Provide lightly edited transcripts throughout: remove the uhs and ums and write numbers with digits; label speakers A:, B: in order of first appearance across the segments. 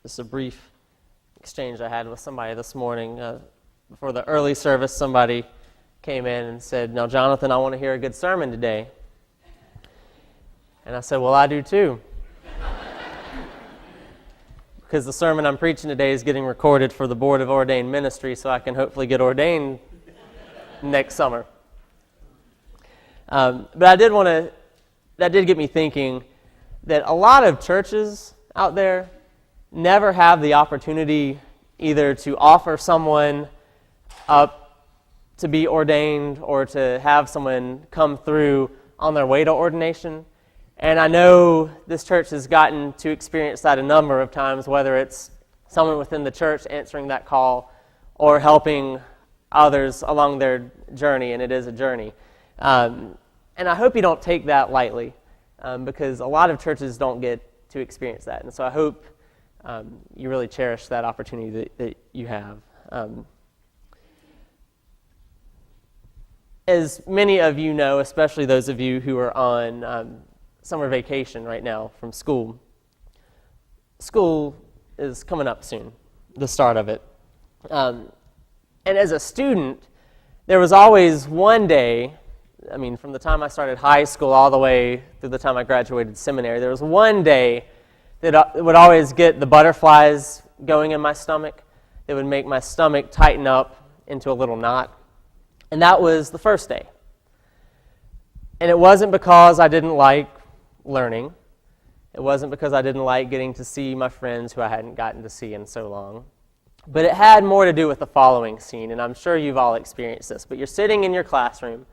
A: Just a brief exchange I had with somebody this morning. Before the early service, somebody came in and said, "Now, Jonathan, I want to hear a good sermon today." And I said, "Well, I do too." Because the sermon I'm preaching today is getting recorded for the Board of Ordained Ministry, so I can hopefully get ordained next summer. But that did get me thinking that a lot of churches out there never have the opportunity either to offer someone up to be ordained or to have someone come through on their way to ordination. And I know this church has gotten to experience that a number of times, whether it's someone within the church answering that call or helping others along their journey, and it is a journey. And I hope you don't take that lightly, because a lot of churches don't get to experience that. And so I hope you really cherish that opportunity that you have. As many of you know, especially those of you who are on summer vacation right now from school, school is coming up soon, the start of it. And as a student, there was always one day, from the time I started high school all the way through the time I graduated seminary, there was one day that would always get the butterflies going in my stomach. That would make my stomach tighten up into a little knot. And that was the first day. And it wasn't because I didn't like learning. It wasn't because I didn't like getting to see my friends who I hadn't gotten to see in so long. But it had more to do with the following scene, and I'm sure you've all experienced this. But you're sitting in your classroom,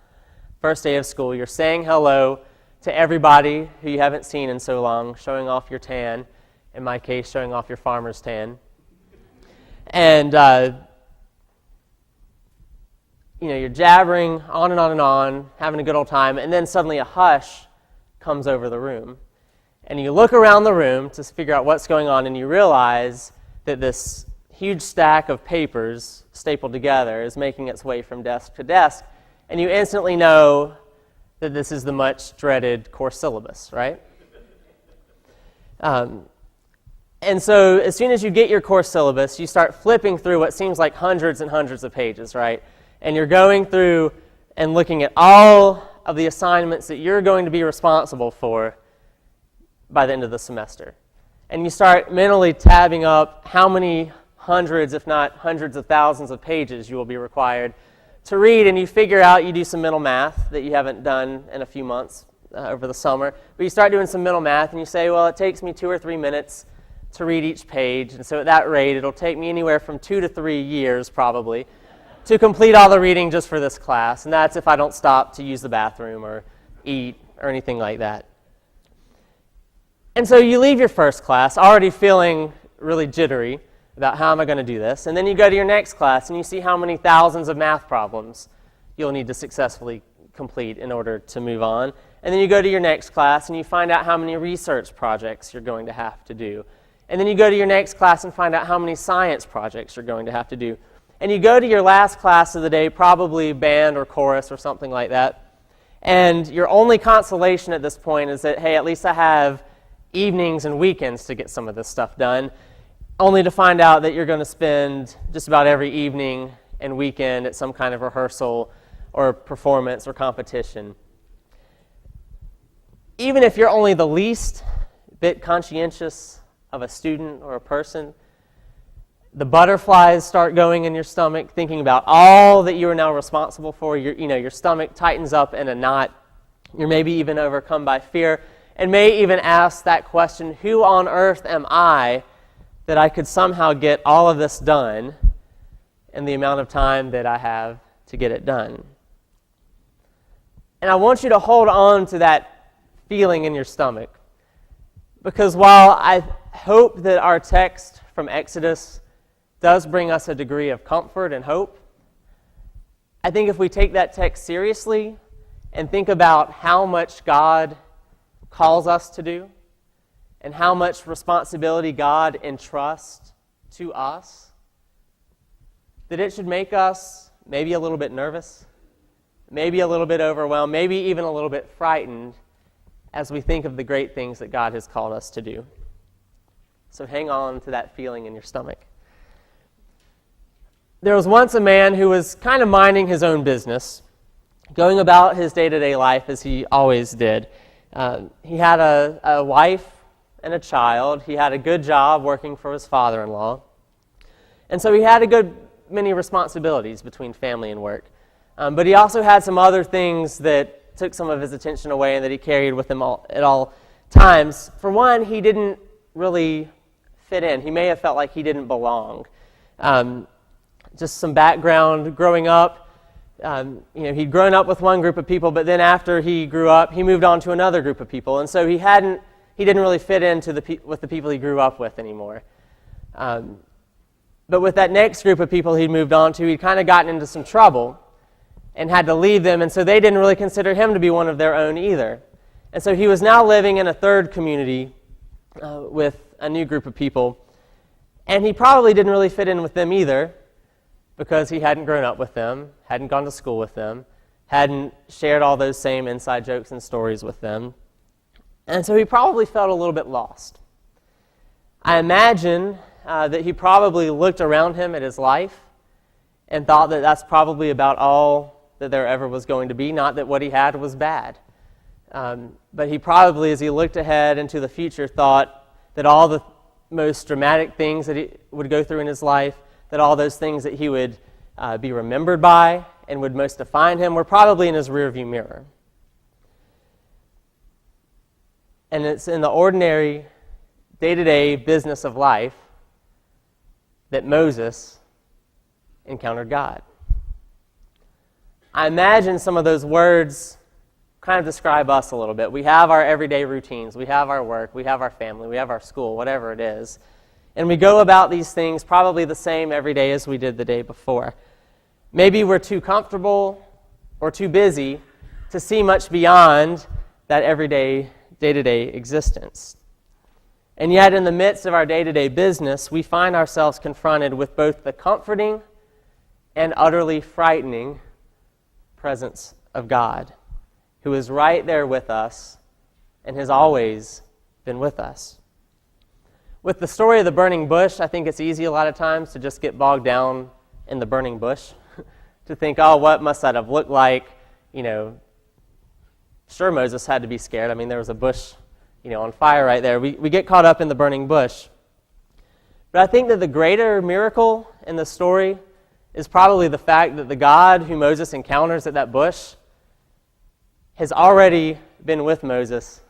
A: first day of school, you're saying hello to everybody who you haven't seen in so long, showing off your tan, in my case, showing off your farmer's tan. And, you're jabbering on and on and on, having a good old time, and then suddenly a hush comes over the room. And you look around the room to figure out what's going on, and you realize that this huge stack of papers stapled together is making its way from desk to desk, and you instantly know that this is the much dreaded course syllabus, right? And so as soon as you get your course syllabus, you start flipping through what seems like hundreds and hundreds of pages, right? And you're going through and looking at all of the assignments that you're going to be responsible for by the end of the semester. And you start mentally tabbing up how many hundreds, if not hundreds of thousands of pages you will be required to read, and you figure out, you do some mental math that you haven't done in a few months over the summer, but you start doing some mental math and you say, well, it takes me 2 or 3 minutes to read each page, and so at that rate it'll take me anywhere from 2 to 3 years probably to complete all the reading just for this class, and that's if I don't stop to use the bathroom or eat or anything like that. And so you leave your first class already feeling really jittery about how am I going to do this, and then you go to your next class and you see how many thousands of math problems you'll need to successfully complete in order to move on, and then you go to your next class and you find out how many research projects you're going to have to do, and then you go to your next class and find out how many science projects you're going to have to do, and you go to your last class of the day, probably band or chorus or something like that, and your only consolation at this point is that, hey, at least I have evenings and weekends to get some of this stuff done, only to find out that you're going to spend just about every evening and weekend at some kind of rehearsal or performance or competition. Even if you're only the least bit conscientious of a student or a person, the butterflies start going in your stomach, thinking about all that you are now responsible for. Your stomach tightens up in a knot. You're maybe even overcome by fear, and may even ask that question, who on earth am I that I could somehow get all of this done in the amount of time that I have to get it done? And I want you to hold on to that feeling in your stomach, because while I hope that our text from Exodus does bring us a degree of comfort and hope, I think if we take that text seriously and think about how much God calls us to do and how much responsibility God entrusts to us, that it should make us maybe a little bit nervous, maybe a little bit overwhelmed, maybe even a little bit frightened as we think of the great things that God has called us to do. So hang on to that feeling in your stomach. There was once a man who was kind of minding his own business, going about his day-to-day life as he always did. He had a wife and a child. He had a good job working for his father-in-law. And so he had a good many responsibilities between family and work. But he also had some other things that took some of his attention away and that he carried with him at all times. For one, he didn't really fit in. He may have felt like he didn't belong. Just some background growing up. He'd grown up with one group of people, but then after he grew up, he moved on to another group of people. And so he didn't really fit into with the people he grew up with anymore. But with that next group of people he'd moved on to, he'd kind of gotten into some trouble and had to leave them, and so they didn't really consider him to be one of their own either. And so he was now living in a third community with a new group of people, and he probably didn't really fit in with them either because he hadn't grown up with them, hadn't gone to school with them, hadn't shared all those same inside jokes and stories with them. And so he probably felt a little bit lost. I imagine that he probably looked around him at his life and thought that that's probably about all that there ever was going to be, not that what he had was bad. But he probably, as he looked ahead into the future, thought that all the most dramatic things that he would go through in his life, that all those things that he would be remembered by and would most define him were probably in his rearview mirror. And it's in the ordinary, day-to-day business of life that Moses encountered God. I imagine some of those words kind of describe us a little bit. We have our everyday routines. We have our work. We have our family. We have our school, whatever it is. And we go about these things probably the same every day as we did the day before. Maybe we're too comfortable or too busy to see much beyond that everyday, day-to-day existence. And yet, in the midst of our day-to-day business, we find ourselves confronted with both the comforting and utterly frightening presence of God, who is right there with us and has always been with us. With the story of the burning bush, I think it's easy a lot of times to just get bogged down in the burning bush, to think, oh, what must that have looked like? Sure, Moses had to be scared. I mean, there was a bush on fire right there. We get caught up in the burning bush. But I think that the greater miracle in the story is probably the fact that the God who Moses encounters at that bush has already been with Moses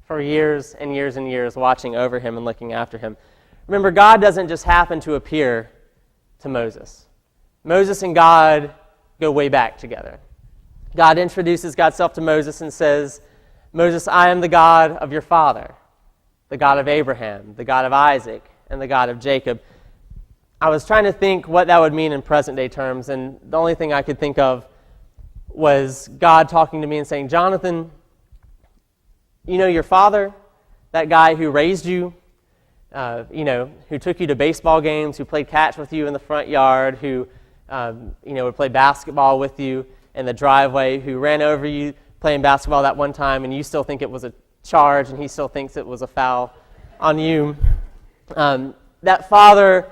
A: for years and years and years, watching over him and looking after him. Remember, God doesn't just happen to appear to Moses. Moses and God go way back together. God introduces God's self to Moses and says, Moses, I am the God of your father, the God of Abraham, the God of Isaac, and the God of Jacob. I was trying to think what that would mean in present-day terms, and the only thing I could think of was God talking to me and saying, Jonathan, you know your father, that guy who raised you, who took you to baseball games, who played catch with you in the front yard, who would play basketball with you in the driveway, who ran over you playing basketball that one time, and you still think it was a charge, and he still thinks it was a foul on you. That father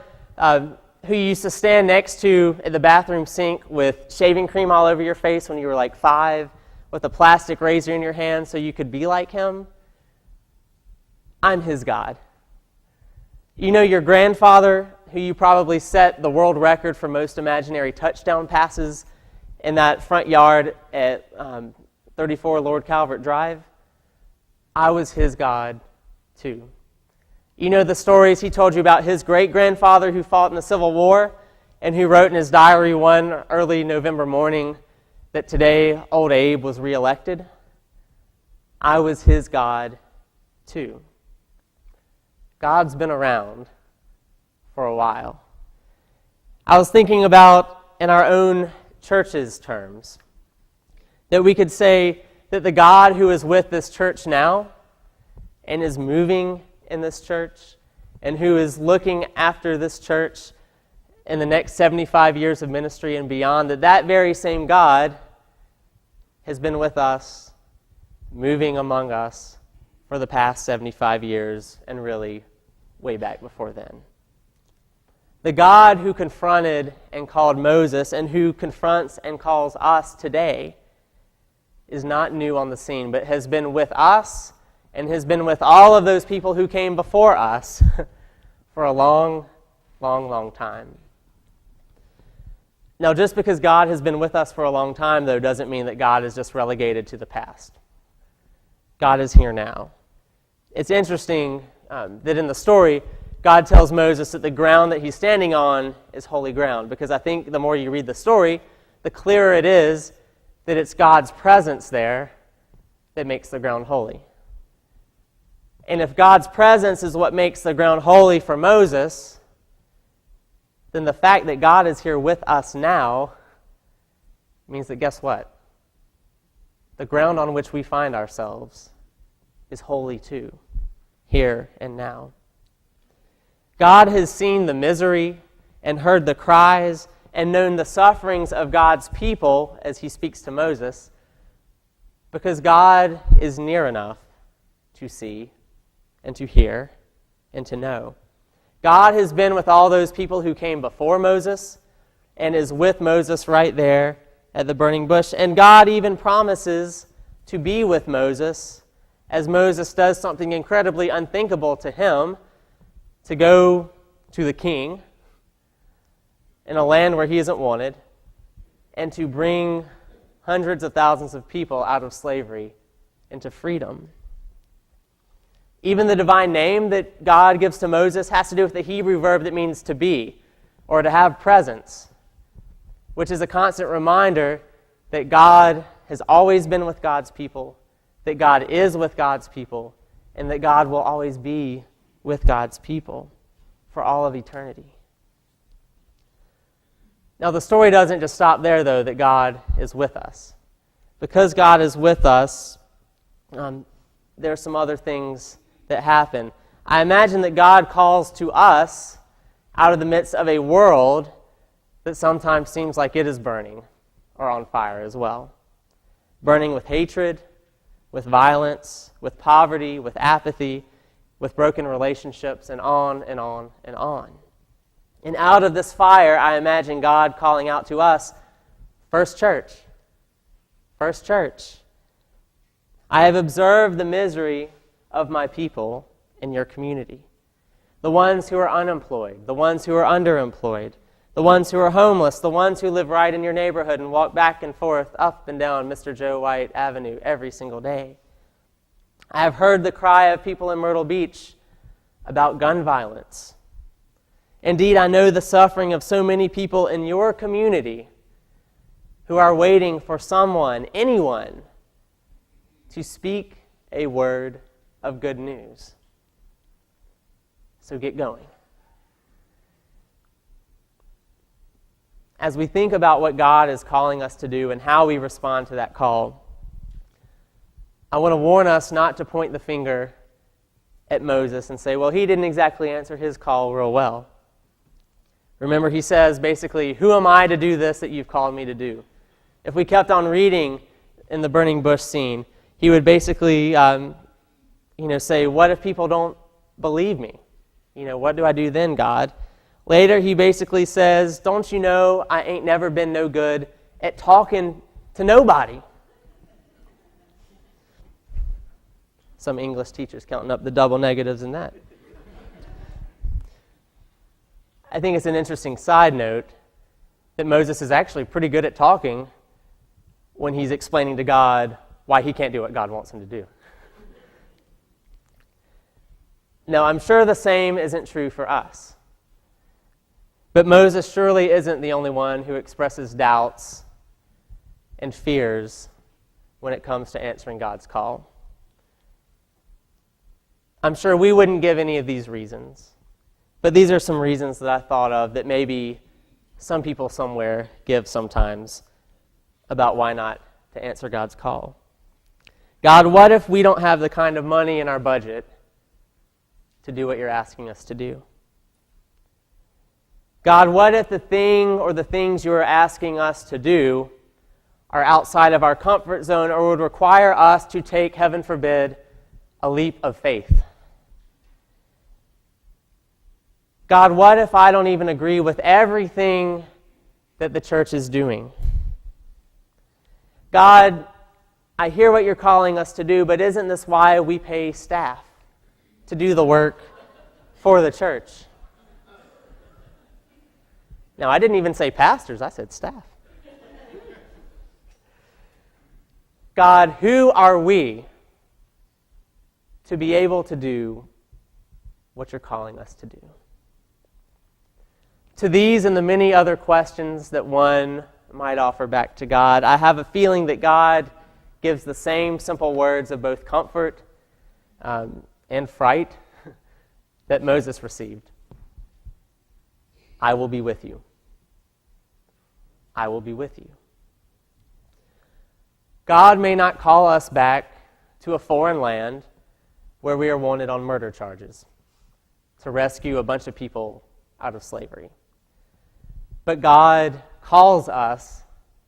A: who you used to stand next to at the bathroom sink with shaving cream all over your face when you were like 5, with a plastic razor in your hand so you could be like him. I'm his God. You know your grandfather, who you probably set the world record for most imaginary touchdown passes in that front yard at 34 Lord Calvert Drive? I was his God too. You know the stories he told you about his great-grandfather who fought in the Civil War and who wrote in his diary one early November morning that today old Abe was reelected? I was his God too. God's been around for a while. I was thinking about, in our own church's terms, that we could say that the God who is with this church now and is moving in this church and who is looking after this church in the next 75 years of ministry and beyond, that very same God has been with us, moving among us for the past 75 years and really way back before then. The God who confronted and called Moses and who confronts and calls us today is not new on the scene, but has been with us and has been with all of those people who came before us for a long, long, long time. Now, just because God has been with us for a long time, though, doesn't mean that God is just relegated to the past. God is here now. It's interesting that in the story, God tells Moses that the ground that he's standing on is holy ground, because I think the more you read the story, the clearer it is that it's God's presence there that makes the ground holy. And if God's presence is what makes the ground holy for Moses, then the fact that God is here with us now means that, guess what? The ground on which we find ourselves is holy too, here and now. God has seen the misery and heard the cries and known the sufferings of God's people as he speaks to Moses, because God is near enough to see and to hear and to know. God has been with all those people who came before Moses and is with Moses right there at the burning bush. And God even promises to be with Moses as Moses does something incredibly unthinkable to him, to go to the king in a land where he isn't wanted and to bring hundreds of thousands of people out of slavery into freedom. Even the divine name that God gives to Moses has to do with the Hebrew verb that means to be or to have presence, which is a constant reminder that God has always been with God's people, that God is with God's people, and that God will always be with God's people for all of eternity. Now, the story doesn't just stop there, though, that God is with us. Because God is with us, there are some other things that happen. I imagine that God calls to us out of the midst of a world that sometimes seems like it is burning or on fire as well. Burning with hatred, with violence, with poverty, with apathy, with broken relationships, and on and on and on. And out of this fire, I imagine God calling out to us, First Church. First Church. I have observed the misery of my people in your community. The ones who are unemployed, the ones who are underemployed, the ones who are homeless, the ones who live right in your neighborhood and walk back and forth up and down Mr. Joe White Avenue every single day. I have heard the cry of people in Myrtle Beach about gun violence. Indeed, I know the suffering of so many people in your community who are waiting for someone, anyone, to speak a word of good news. So get going. As we think about what God is calling us to do and how we respond to that call, I want to warn us not to point the finger at Moses and say, well, he didn't exactly answer his call real well. Remember, he says basically, who am I to do this that you've called me to do? If we kept on reading in the burning bush scene, he would basically say, what if people don't believe me? What do I do then, God? Later, he basically says, don't you know I ain't never been no good at talking to nobody? Some English teachers counting up the double negatives in that. I think it's an interesting side note that Moses is actually pretty good at talking when he's explaining to God why he can't do what God wants him to do. Now, I'm sure the same isn't true for us. But Moses surely isn't the only one who expresses doubts and fears when it comes to answering God's call. I'm sure we wouldn't give any of these reasons, but these are some reasons that I thought of that maybe some people somewhere give sometimes about why not to answer God's call. God, what if we don't have the kind of money in our budget to do what you're asking us to do? God, what if the thing or the things you are asking us to do are outside of our comfort zone or would require us to take, heaven forbid, a leap of faith? God, what if I don't even agree with everything that the church is doing? God, I hear what you're calling us to do, but isn't this why we pay staff to do the work for the church? Now, I didn't even say pastors, I said staff. God, who are we to be able to do what you're calling us to do? To these and the many other questions that one might offer back to God, I have a feeling that God gives the same simple words of both comfort and fright that Moses received. I will be with you. I will be with you. God may not call us back to a foreign land where we are wanted on murder charges to rescue a bunch of people out of slavery. But God calls us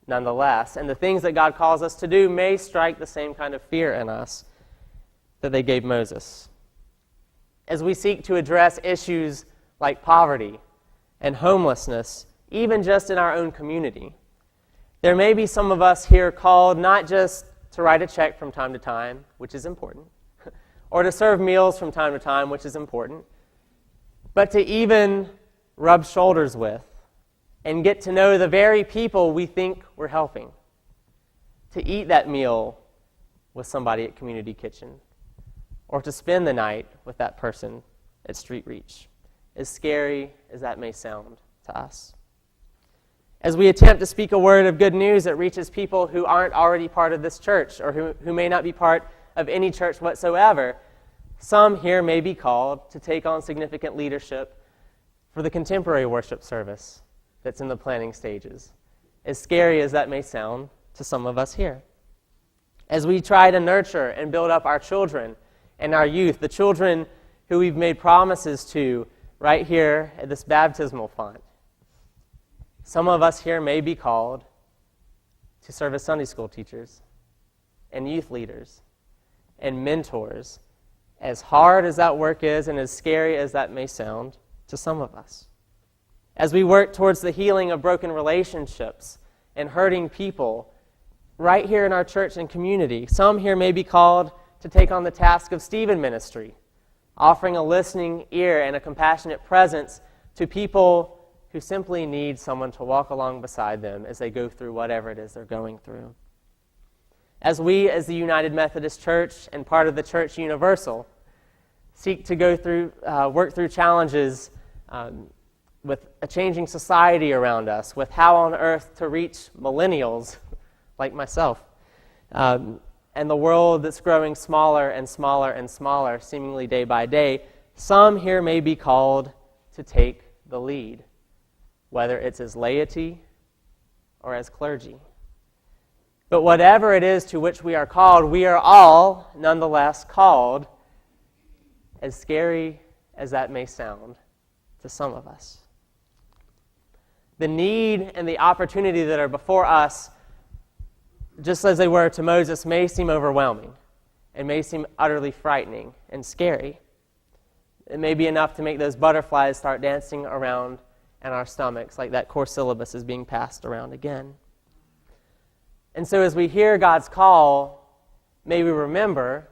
A: nonetheless, and the things that God calls us to do may strike the same kind of fear in us that they gave Moses. As we seek to address issues like poverty and homelessness, even just in our own community, there may be some of us here called not just to write a check from time to time, which is important, or to serve meals from time to time, which is important, but to even rub shoulders with and get to know the very people we think we're helping, to eat that meal with somebody at Community Kitchen, or to spend the night with that person at Street Reach, as scary as that may sound to us. As we attempt to speak a word of good news that reaches people who aren't already part of this church, or who may not be part of any church whatsoever, some here may be called to take on significant leadership for the contemporary worship service that's in the planning stages, as scary as that may sound to some of us here. As we try to nurture and build up our children and our youth, the children who we've made promises to right here at this baptismal font, some of us here may be called to serve as Sunday school teachers and youth leaders and mentors, as hard as that work is and as scary as that may sound to some of us. As we work towards the healing of broken relationships and hurting people right here in our church and community, some here may be called to take on the task of Stephen ministry, offering a listening ear and a compassionate presence to people who simply need someone to walk along beside them as they go through whatever it is they're going through. As we, as the United Methodist Church and part of the Church Universal, seek to work through challenges with a changing society around us, with how on earth to reach millennials like myself, and the world that's growing smaller and smaller and smaller, seemingly day by day, some here may be called to take the lead, whether it's as laity or as clergy. But whatever it is to which we are called, we are all nonetheless called, as scary as that may sound to some of us. The need and the opportunity that are before us, just as they were to Moses, may seem overwhelming and may seem utterly frightening and scary. It may be enough to make those butterflies start dancing around in our stomachs, like that core syllabus is being passed around again. And so as we hear God's call, may we remember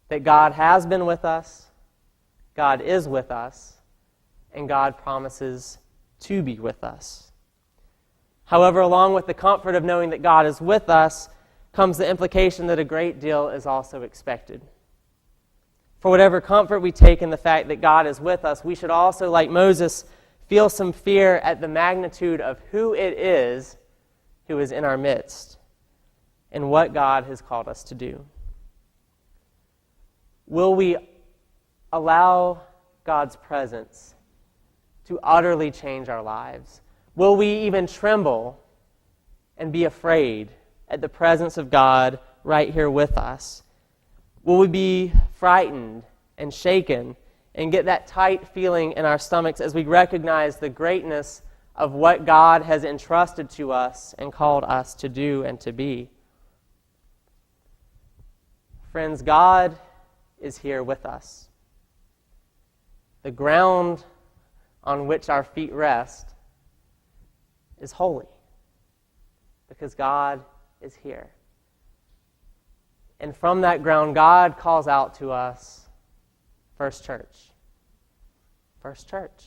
A: that God has been with us, God is with us, and God promises to be with us. However, along with the comfort of knowing that God is with us comes the implication that a great deal is also expected. For whatever comfort we take in the fact that God is with us, we should also, like Moses, feel some fear at the magnitude of who it is who is in our midst and what God has called us to do. Will we allow God's presence to utterly change our lives? Will we even tremble and be afraid at the presence of God right here with us? Will we be frightened and shaken and get that tight feeling in our stomachs as we recognize the greatness of what God has entrusted to us and called us to do and to be? Friends, God is here with us. The ground on which our feet rest is holy, because God is here. And from that ground, God calls out to us, First Church. First Church.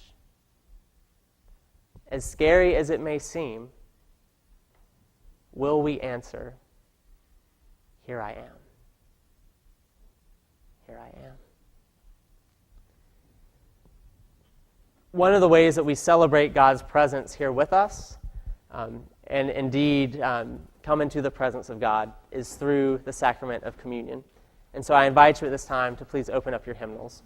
A: As scary as it may seem, will we answer, here I am. Here I am. One of the ways that we celebrate God's presence here with us, and indeed come into the presence of God, is through the sacrament of communion. And so I invite you at this time to please open up your hymnals.